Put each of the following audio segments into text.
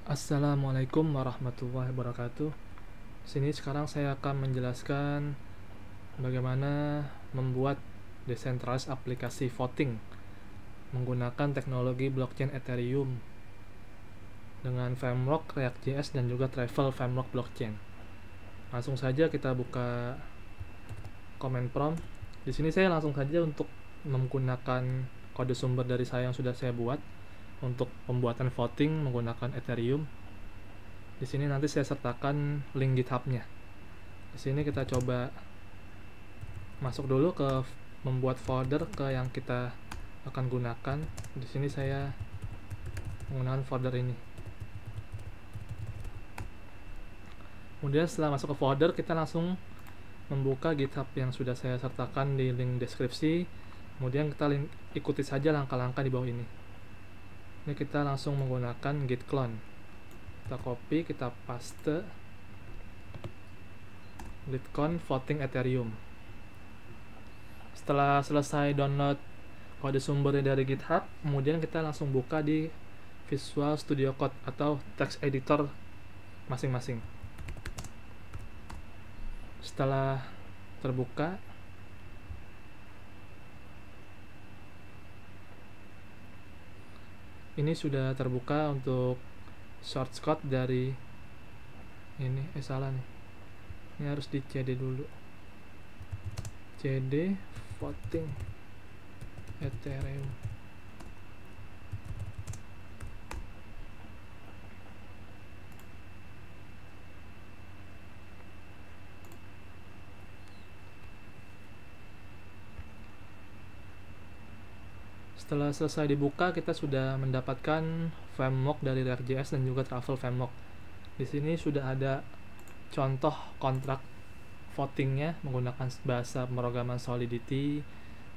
Assalamualaikum warahmatullahi wabarakatuh. Sini sekarang saya akan menjelaskan bagaimana membuat desentralized aplikasi voting menggunakan teknologi blockchain Ethereum dengan framework React.js dan juga Travel framework blockchain. Langsung saja kita buka command prompt. Di sini saya langsung saja untuk menggunakan kode sumber dari saya yang sudah saya buat untuk pembuatan voting menggunakan Ethereum. Di sini nanti saya sertakan link GitHub-nya. Di sini kita coba masuk dulu ke membuat folder ke yang kita akan gunakan. Di sini saya menggunakan folder ini. Kemudian setelah masuk ke folder, kita langsung membuka GitHub yang sudah saya sertakan di link deskripsi. Kemudian kita ikuti saja langkah-langkah di bawah ini. Ini kita langsung menggunakan git clone. Kita copy, kita paste Bitcoin voting Ethereum. Setelah selesai download kode sumbernya dari GitHub, kemudian kita langsung buka di Visual Studio Code atau text editor masing-masing. Setelah terbuka, ini sudah terbuka untuk source code dari ini. Salah nih, ini harus di cd dulu, cd voting Ethereum. Setelah selesai dibuka, kita sudah mendapatkan framework dari React.js dan juga Travel framework. Di sini sudah ada contoh kontrak votingnya menggunakan bahasa pemrograman Solidity.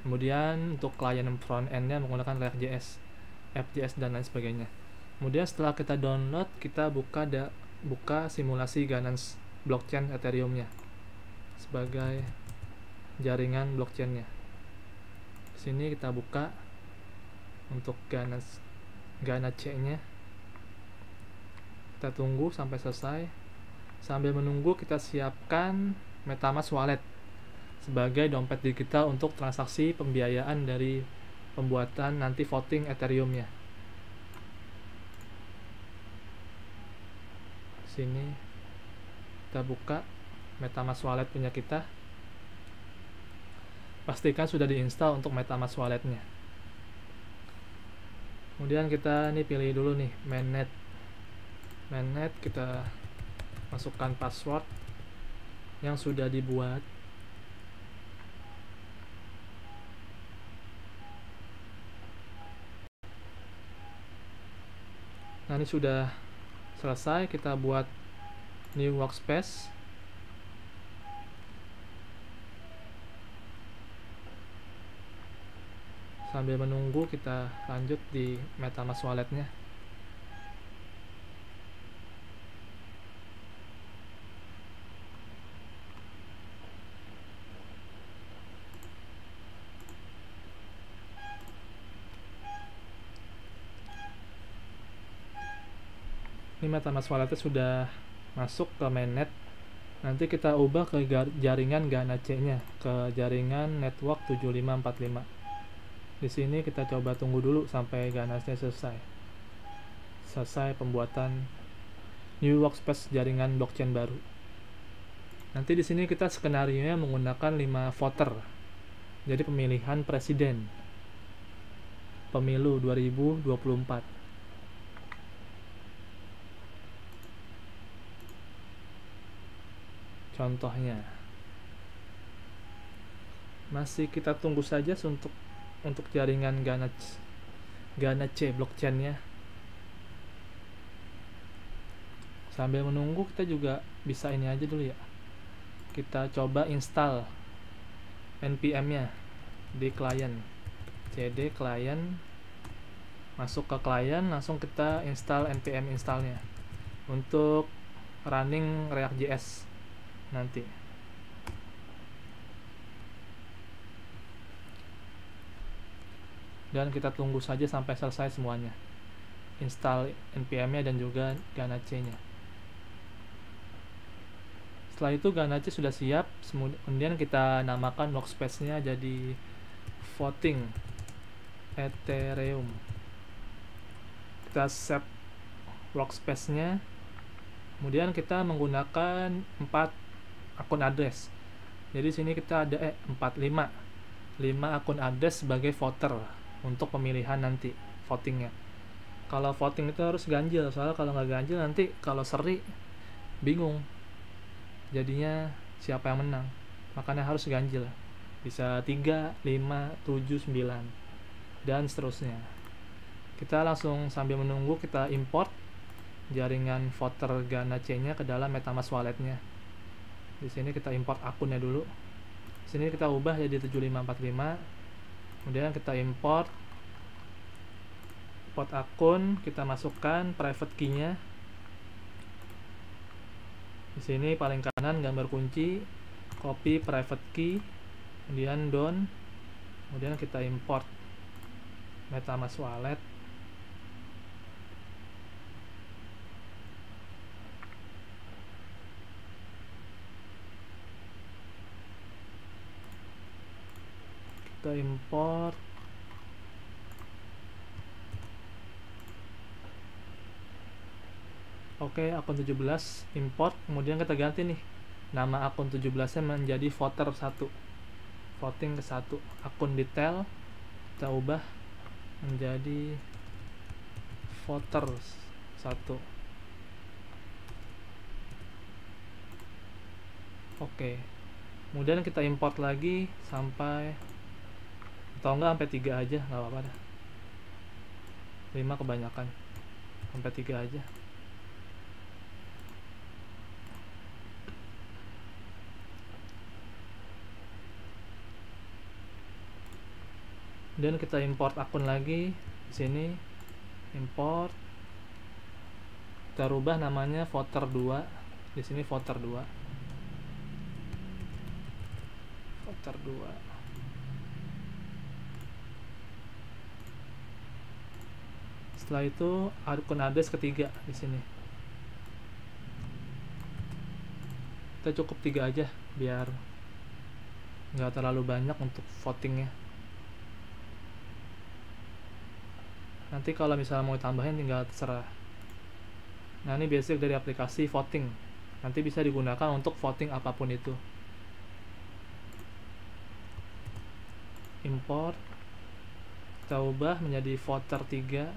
Kemudian untuk klien front end-nya menggunakan React.js, App.js dan lain sebagainya. Kemudian setelah kita download, kita buka simulasi governance blockchain Ethereum-nya sebagai jaringan blockchain-nya. Di sini kita buka untuk Gana C-nya. Kita tunggu sampai selesai. Sambil menunggu, kita siapkan MetaMask Wallet sebagai dompet digital untuk transaksi pembiayaan dari pembuatan nanti voting Ethereum-nya. Sini kita buka MetaMask Wallet punya kita. Pastikan sudah diinstal untuk MetaMask Wallet-nya. Kemudian kita pilih dulu nih mainnet, kita masukkan password yang sudah dibuat. Nah, ini sudah selesai. Kita buat new workspace. Sambil menunggu, kita lanjut di MetaMask Wallet-nya. Ini MetaMask Wallet-nya sudah masuk ke mainnet. Nanti kita ubah ke jaringan Gana C-nya, ke jaringan network 7545. Di sini kita coba tunggu dulu sampai Ganasnya selesai pembuatan new workspace jaringan blockchain baru. Nanti di sini kita skenario-nya menggunakan 5 voter. Jadi pemilihan presiden pemilu 2024. Contohnya. Masih kita tunggu saja untuk jaringan Gana C blockchain-nya. Sambil menunggu, kita juga bisa ini aja dulu ya. Kita coba install npm-nya di klien. cd klien, masuk ke klien, langsung kita install npm install-nya untuk running React.js nanti. Dan kita tunggu saja sampai selesai semuanya. install npm-nya dan juga Ganache-nya. Setelah itu Ganache sudah siap, kemudian kita namakan workspace-nya jadi voting Ethereum. Kita save workspace-nya, kemudian kita menggunakan 4 akun address. Jadi sini kita ada 5 akun address sebagai voter untuk pemilihan nanti votingnya. Kalau voting itu harus ganjil, soalnya kalau nggak ganjil nanti kalau seri bingung jadinya siapa yang menang, makanya harus ganjil, bisa 3, 5, 7, 9 dan seterusnya. Kita langsung sambil menunggu kita import jaringan voter Ganache-nya ke dalam MetaMask wallet-nya. Di sini kita import akunnya dulu. Di sini kita ubah jadi 7545. Kemudian kita import akun, kita masukkan private key-nya. Di sini paling kanan gambar kunci, copy private key, kemudian down, kemudian kita import MetaMask wallet. Kita import oke, akun 17 import, kemudian kita ganti nih nama akun 17-nya menjadi voter 1, voting ke 1. Akun detail kita ubah menjadi voter 1. Oke, kemudian kita import lagi sampai, atau enggak sampai 3 aja, nggak apa-apa dah, 5 kebanyakan, sampai 3 aja. Dan kita import akun lagi, di sini import, kita rubah namanya voter 2, di sini voter 2, voter 2. Setelah itu akun address ketiga di sini. Kita cukup 3 aja biar nggak terlalu banyak untuk votingnya. Nanti kalau misalnya mau ditambahin tinggal terserah. Nah, ini basic dari aplikasi voting. Nanti bisa digunakan untuk voting apapun itu. Import, kita ubah menjadi voter 3.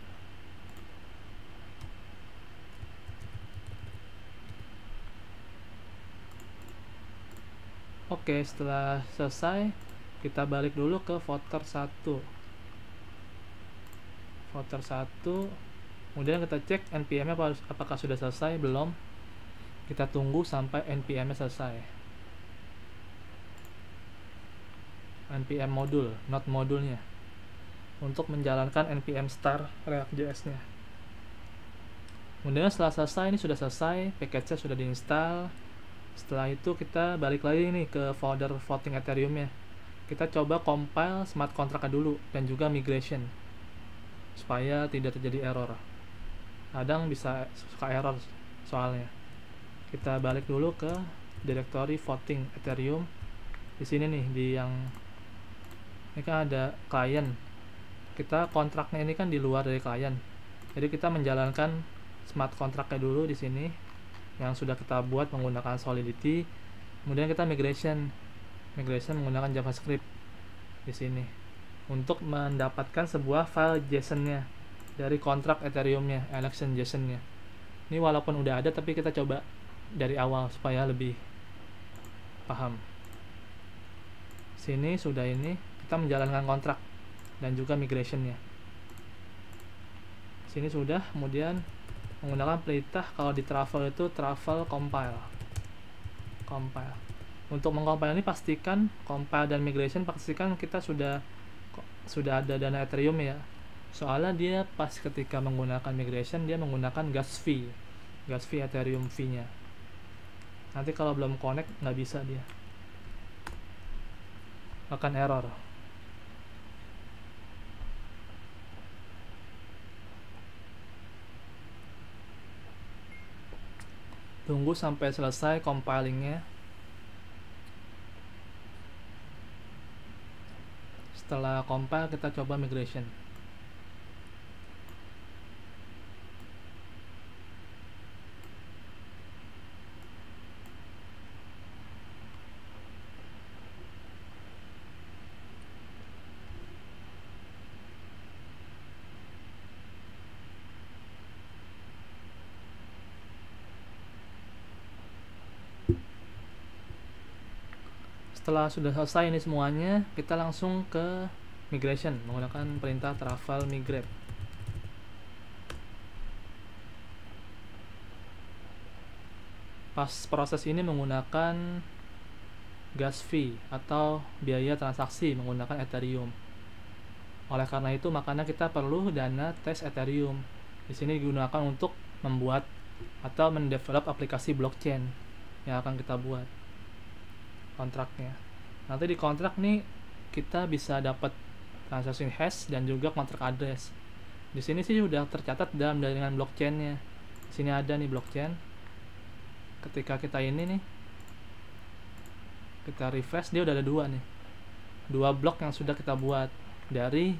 Oke, setelah selesai kita balik dulu ke voter 1. Voter 1, kemudian kita cek npm-nya apakah sudah selesai. Belum, kita tunggu sampai npm-nya selesai. npm modul, not modulnya, untuk menjalankan npm start React.js-nya. Kemudian setelah selesai, ini sudah selesai, package-nya sudah diinstal. Setelah itu kita balik lagi nih ke folder voting Ethereum-nya. Kita coba compile smart contract-nya dulu dan juga migration, supaya tidak terjadi error. Kadang bisa suka error soalnya. Kita balik dulu ke directory voting Ethereum. Di sini nih, di yang ini kan ada klien. Kita kontraknya ini kan di luar dari klien. Jadi kita menjalankan smart contract-nya dulu di sini yang sudah kita buat menggunakan Solidity. Kemudian kita migration menggunakan JavaScript di sini untuk mendapatkan sebuah file JSON-nya dari kontrak Ethereum-nya, election JSON-nya. Ini walaupun udah ada, tapi kita coba dari awal supaya lebih paham. Sini sudah, ini kita menjalankan kontrak dan juga migration-nya. Sini sudah, kemudian menggunakan perintah kalau di travel itu travel compile. Untuk mengcompile ini pastikan compile dan migration, pastikan kita sudah ada dana Ethereum ya. Soalnya dia pas ketika menggunakan migration dia menggunakan gas fee Ethereum fee-nya. Nanti kalau belum connect nggak bisa, dia akan error. Tunggu sampai selesai compilingnya. Setelah compile kita coba migration. Setelah sudah selesai ini semuanya, kita langsung ke migration menggunakan perintah travel migrate. Pas proses ini menggunakan gas fee atau biaya transaksi menggunakan Ethereum. Oleh karena itu, makanya kita perlu dana tes Ethereum. Di sini digunakan untuk membuat atau mendevelop aplikasi blockchain yang akan kita buat kontraknya. Nanti di kontrak nih kita bisa dapat transaksi hash dan juga kontrak address. Di sini sih sudah tercatat dalam jaringan blockchainnya. Di sini ada nih blockchain. Ketika kita ini nih, kita refresh, dia udah ada dua blok yang sudah kita buat dari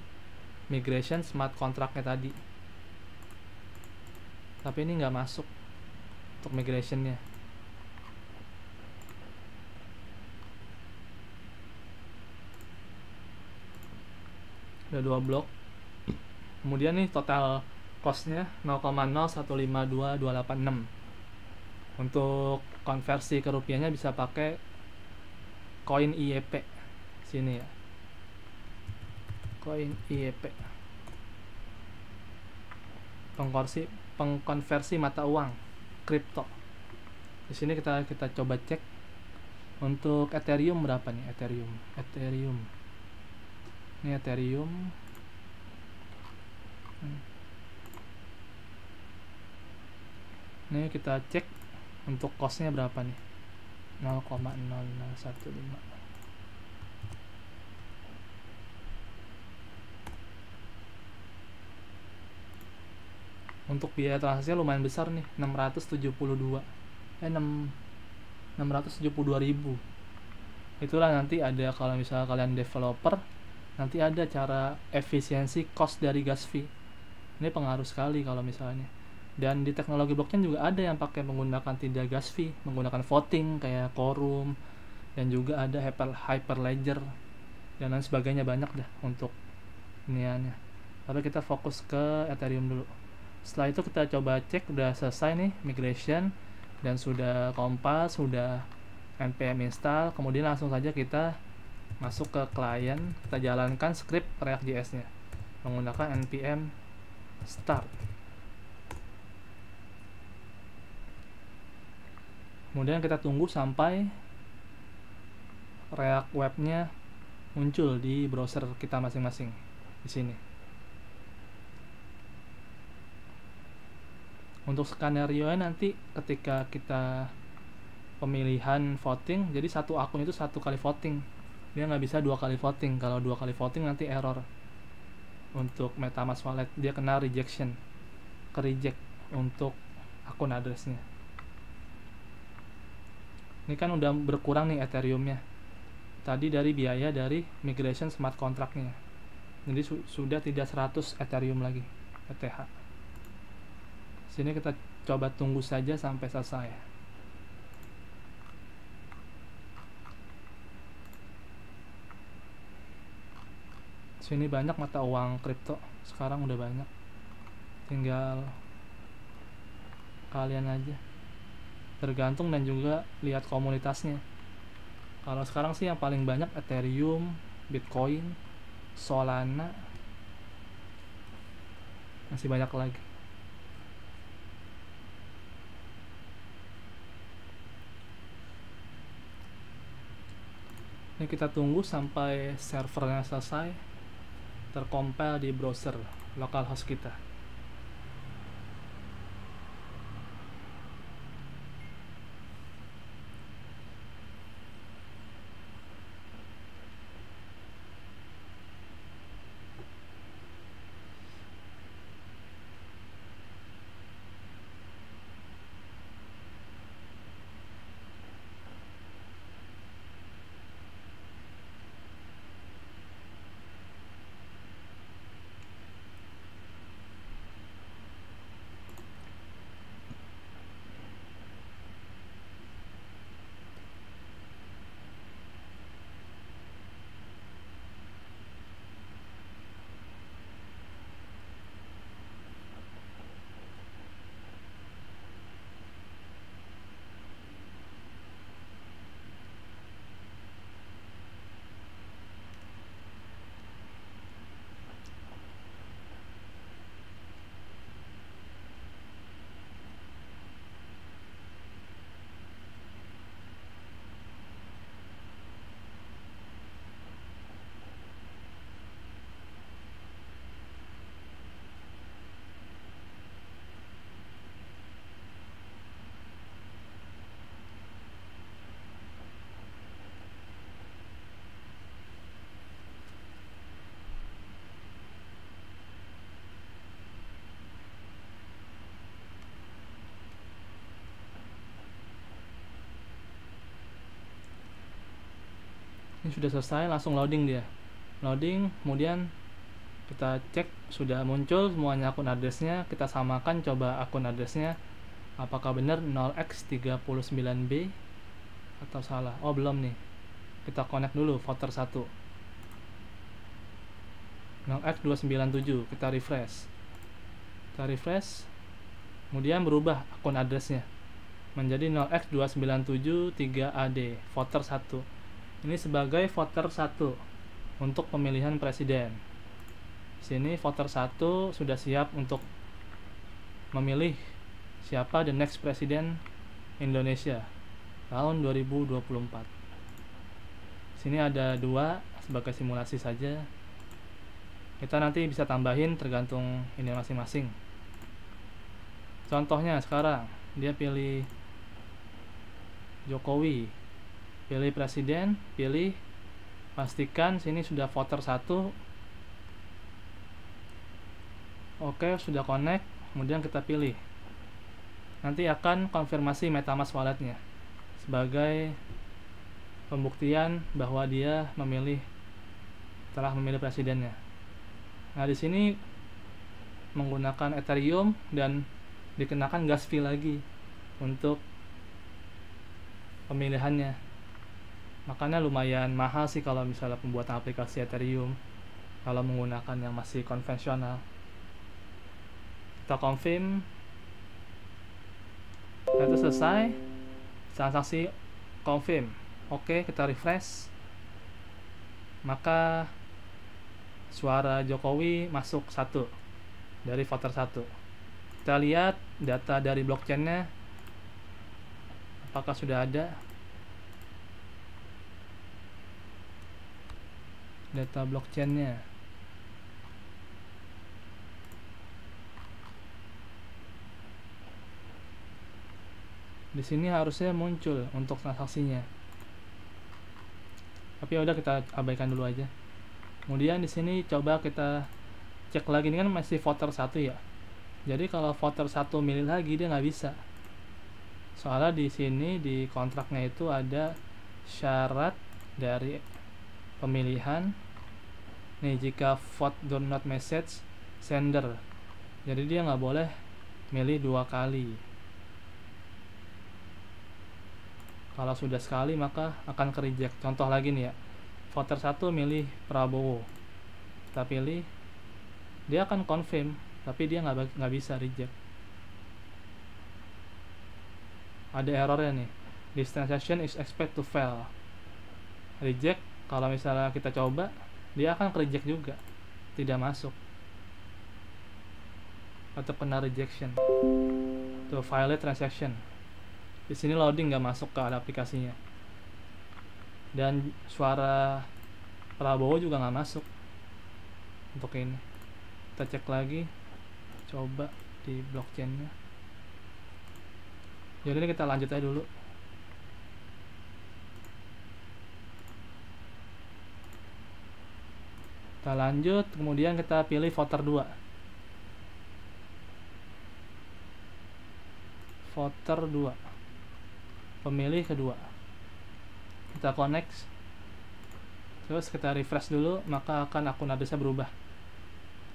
migration smart contract-nya tadi. Tapi ini nggak masuk untuk migrationnya. Ada 2 blok. Kemudian nih total costnya 0,015286. Untuk konversi ke rupiahnya bisa pakai koin IEP sini ya, koin IEP, pengkonversi mata uang kripto. Di sini kita coba cek untuk Ethereum berapa nih. Ethereum ini Ethereum. Ini kita cek untuk costnya berapa nih, 0,0015. Untuk biaya transaksinya lumayan besar nih, 672.000. Itulah nanti ada, kalau misalnya kalian developer, nanti ada cara efisiensi cost dari gas fee. Ini pengaruh sekali kalau misalnya. Dan di teknologi blockchain juga ada yang pakai menggunakan tidak gas fee, menggunakan voting kayak Quorum, dan juga ada Hyperledger dan lain sebagainya, banyak dah untuk iniannya. Tapi kita fokus ke Ethereum dulu. Setelah itu kita coba cek udah selesai nih migration dan sudah compile, sudah npm install. Kemudian langsung saja kita masuk ke client, kita jalankan script React.js nya menggunakan npm start. Kemudian kita tunggu sampai React webnya muncul di browser kita masing-masing di sini. Untuk skenario nanti ketika kita pemilihan voting, jadi satu akun itu 1 kali voting, dia nggak bisa 2 kali voting. Kalau 2 kali voting nanti error. Untuk MetaMask wallet dia kena reject untuk akun addressnya. Ini kan udah berkurang nih Ethereumnya tadi dari biaya dari migration smart contract-nya. Jadi sudah tidak 100 Ethereum lagi ETH. Sini kita coba tunggu saja sampai selesai. Sini banyak mata uang kripto, sekarang udah banyak. Tinggal kalian aja, tergantung dan juga lihat komunitasnya. Kalau sekarang sih yang paling banyak Ethereum, Bitcoin, Solana, masih banyak lagi. Ini kita tunggu sampai servernya selesai terkompil di browser localhost kita. Ini sudah selesai, langsung loading dia. Loading, kemudian kita cek sudah muncul semuanya akun addressnya. Kita samakan coba akun addressnya apakah benar 0x39b atau salah. Oh belum nih, kita connect dulu voter 1 0x297. Kita refresh, kemudian berubah akun addressnya menjadi 0x297-3AD voter 1. Ini sebagai voter 1 untuk pemilihan presiden. Sini voter 1 sudah siap untuk memilih siapa the next presiden Indonesia tahun 2024. Sini ada 2 sebagai simulasi saja. Kita nanti bisa tambahin tergantung ini masing-masing. Contohnya sekarang dia pilih Jokowi, pilih presiden, pilih, pastikan sini sudah voter 1. Oke, sudah connect, kemudian kita pilih. Nanti akan konfirmasi MetaMask walletnya sebagai pembuktian bahwa dia telah memilih presidennya. Nah, di sini menggunakan Ethereum dan dikenakan gas fee lagi untuk pemilihannya. Makanya lumayan mahal sih kalau misalnya pembuatan aplikasi Ethereum kalau menggunakan yang masih konvensional. Kita confirm. Nah, itu selesai transaksi confirm. Oke, kita refresh. Maka suara Jokowi masuk 1 dari voter 1. Kita lihat data dari blockchainnya apakah sudah ada. Data blockchainnya di sini harusnya muncul untuk transaksinya, tapi udah kita abaikan dulu aja. Kemudian di sini coba kita cek lagi, ini kan masih voter 1 ya. Jadi kalau voter 1 milih lagi dia nggak bisa. Soalnya di sini di kontraknya itu ada syarat dari pemilihan. Nih, jika vote do not message sender. Jadi dia nggak boleh milih 2 kali. Kalau sudah sekali maka akan ke reject. Contoh lagi nih ya, voter 1 milih Prabowo, kita pilih, dia akan confirm tapi dia nggak bisa reject. Ada errornya nih, this transaction is expected to fail. Reject, kalau misalnya kita coba dia akan ke reject juga, tidak masuk atau kena rejection to violate transaction. Di sini loading nggak masuk ke aplikasinya, dan suara Prabowo juga nggak masuk untuk ini. Kita cek lagi, coba di blockchainnya. Jadi ini kita lanjut aja dulu. Kita lanjut, kemudian kita pilih voter 2. Voter 2, pemilih kedua. Kita connect, terus kita refresh dulu, maka akan akun addressnya berubah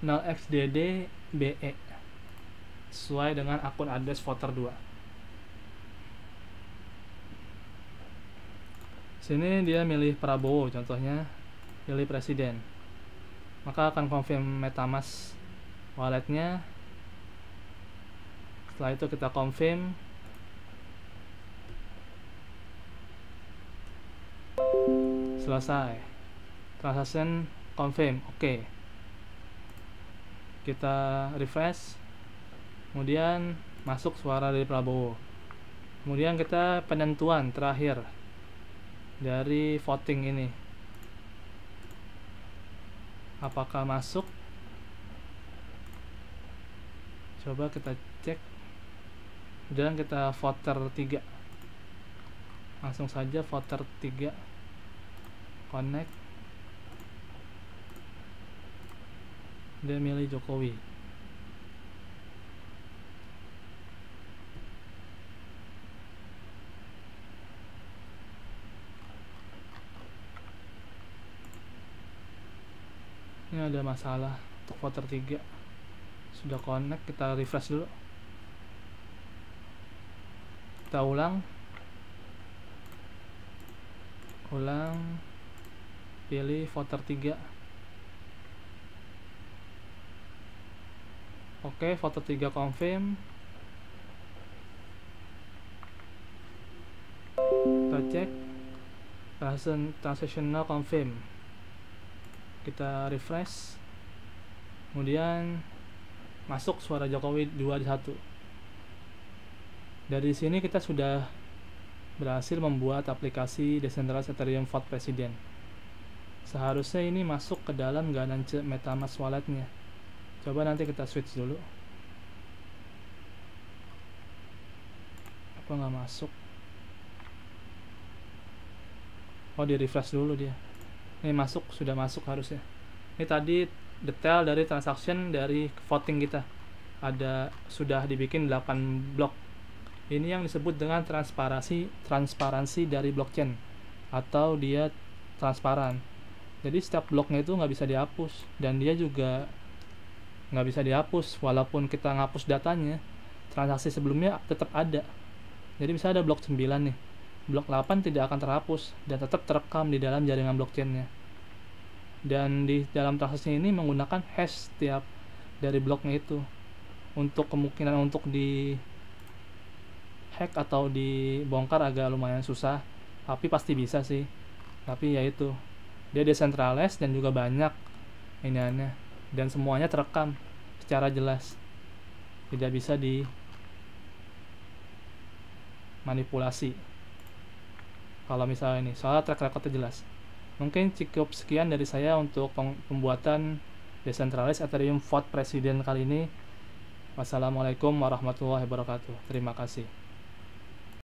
0xDDBE sesuai dengan akun address voter 2. Sini dia milih Prabowo contohnya, pilih presiden, maka akan confirm MetaMask walletnya. Setelah itu kita confirm. Selesai, transaction confirm. Oke, kita refresh, kemudian masuk suara dari Prabowo. Kemudian kita penentuan terakhir dari voting ini, apakah masuk. Coba kita cek, dan kita voter 3, langsung saja voter 3 connect, dia milih Jokowi. ada masalah untuk voter 3. Sudah connect, kita refresh dulu. Kita ulang, pilih voter 3. Oke, voter 3 confirm. Kita cek transactional confirm. Kita refresh, kemudian masuk suara Jokowi 2-1. Dari sini kita sudah berhasil membuat aplikasi decentralized Ethereum Vote President. Seharusnya ini masuk ke dalam Ganance MetaMask walletnya. Coba nanti kita switch dulu. Apa nggak masuk? Oh, di refresh dulu dia. Ini masuk, sudah masuk harusnya. Ini tadi detail dari transaction dari voting kita. Sudah dibikin 8 blok. Ini yang disebut dengan transparansi dari blockchain, atau dia transparan. Jadi setiap bloknya itu nggak bisa dihapus, dan dia juga nggak bisa dihapus walaupun kita ngapus datanya, transaksi sebelumnya tetap ada. Jadi bisa ada blok 9 nih, blok 8 tidak akan terhapus dan tetap terekam di dalam jaringan blockchainnya. Dan di dalam transaksi ini menggunakan hash setiap dari bloknya itu. Untuk kemungkinan untuk di hack atau dibongkar agak lumayan susah, tapi pasti bisa sih. Tapi ya itu, dia decentralized dan juga banyak iniannya, dan semuanya terekam secara jelas, tidak bisa dimanipulasi. Kalau misalnya ini, soal track recordnya jelas. Mungkin cukup sekian dari saya untuk pembuatan decentralized Ethereum Vote President kali ini. Wassalamualaikum warahmatullahi wabarakatuh. Terima kasih.